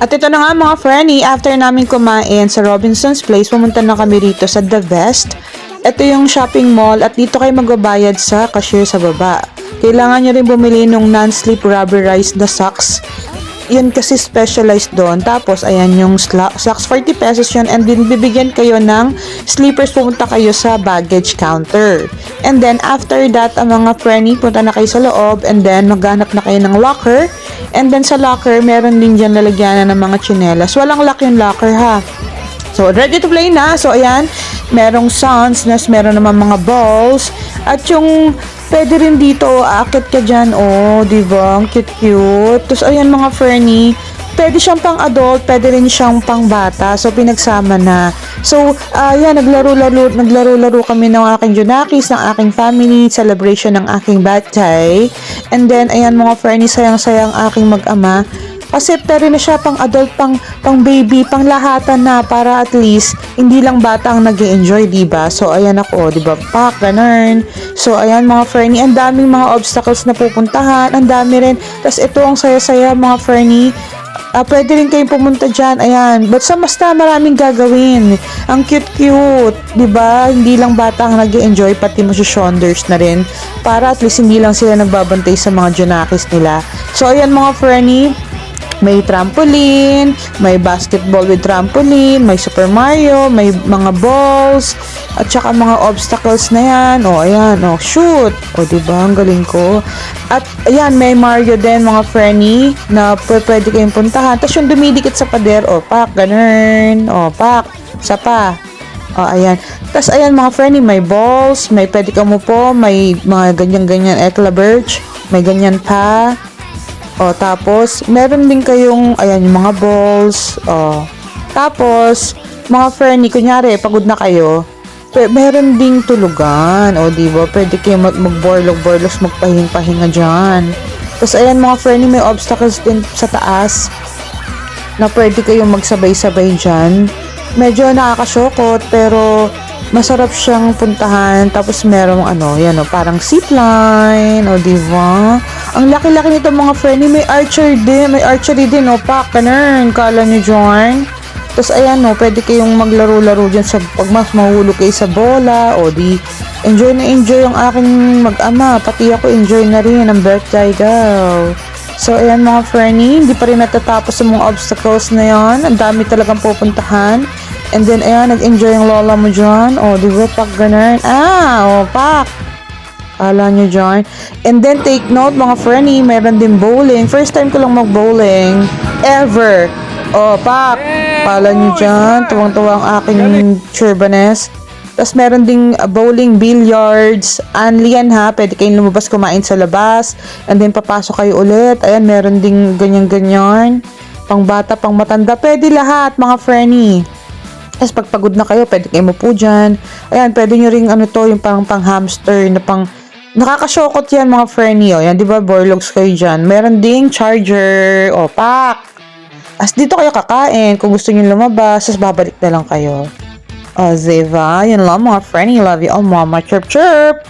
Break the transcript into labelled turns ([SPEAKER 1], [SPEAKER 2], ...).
[SPEAKER 1] At ito na nga mga Fernie, after namin kumain sa Robinson's Place, pumunta na kami rito sa The Vest. Ito yung shopping mall at dito kayo magbabayad sa cashier sa baba. Kailangan nyo rin bumili ng non-slip rubberized na socks. Yun kasi specialized doon. Tapos, ayan yung socks, 40 pesos yun. And then, bibigyan kayo ng slippers, pumunta kayo sa baggage counter. And then, after that, ang mga Fernie, punta na kayo sa loob. And then, maghanap na kayo ng locker. And then, sa locker, meron din dyan lalagyanan ng mga tsinelas. Walang lock yung locker, ha? So, ready to play na. So, ayan, merong suns, meron naman mga balls. At yung pwede rin dito, aakit ka dyan, oh, diba? Ang cute-cute. Tapos, ayan mga Fernie, pwede siyang pang adult, pwede rin siyang pang bata. So, pinagsama na. So, ayan, naglaro-laro kami ng aking Junakis, ng aking family, celebration ng aking birthday. And then, ayan mga Fernie, sayang-sayang aking mag-ama. Kasi pwede na siya pang adult, pang baby, pang lahatan na para at least hindi lang bata ang nag-enjoy, diba? So, ayan ako, diba? Pak, ganun. So, ayan mga Fernie, ang daming mga obstacles na pupuntahan, ang dami rin. Tapos, ito ang saya-saya mga Fernie. Pwede rin kayong pumunta dyan, ayan. Basta maraming gagawin. Ang cute-cute, diba? Hindi lang bata ang nag-enjoy, pati mo si Shonders na rin. Para at least hindi lang sila nagbabantay sa mga Junakis nila. So, ayan mga Fernie, may trampoline, may basketball with trampoline, may Super Mario, may mga balls, at saka mga obstacles na yan. O, ayan, o, shoot. O, diba? Ang galing ko. At, ayan, may Mario din, mga Fernie, na pwede kayong puntahan. Tapos yung dumidikit sa pader, o, pak, ganun. O, pak, isa pa. O, ayan. Tapos, ayan, mga Fernie, may balls, may pwede ka mo po, may mga ganyan-ganyan ekla birch, may ganyan pa. O, tapos, meron din kayong, ayan, yung mga balls. O, tapos, mga Fernie, kunyari, pagod na kayo, meron ding tulugan. O, diba? Pwede kayo mag-borlog-borlos, magpahinga dyan. Tapos, ayan, mga Fernie, may obstacles din sa taas na pwede kayong magsabay-sabay dyan. Medyo nakakasyokot, pero masarap siyang puntahan. Tapos merong yan o, parang zipline, o diba? Ang laki-laki nito mga Fernie, may archery din o, pak, ganun, kala nyo dyan. Tapos ayan o, pwede kayong maglaro-laro dyan sa, pag mas mahulog kayo sa bola, o di, enjoy na enjoy ang aking mag-ama, pati ako enjoy na rin ang birthday daw. So, ayan mga Fernie, hindi pa rin natatapos sa mga obstacles na yan. Ang dami talagang pupuntahan. And then, ayan, nag-enjoy yung lola mo dyan. O, di ba, pak, ganun. O, pak. Kala nyo dyan. And then, take note, mga Fernie, meron din bowling. First time ko lang mag-bowling. Ever. O, pak. Kala nyo dyan. Tuwang-tuwang aking churbanes. Tapos meron ding bowling, billiards, only yan ha, pwede kayong lumabas kumain sa labas, and then papasok kayo ulit. Ayan, meron ding ganyan-ganyan, pang bata, pang matanda, pwede lahat mga Fernie. Tapos pag pagod na kayo, pwede kayo mupo dyan. Ayan, pwede nyo ring yung pang hamster, na pang, nakakasyokot yan mga Fernie. O, yan, di ba, borlogs kayo dyan. Meron ding charger, o, pak. As dito kayo kakain, kung gusto nyo lumabas, tapos babalik na lang kayo. O, diba? Yun lang mga Fernie. Love you all, mama. Chirp, chirp!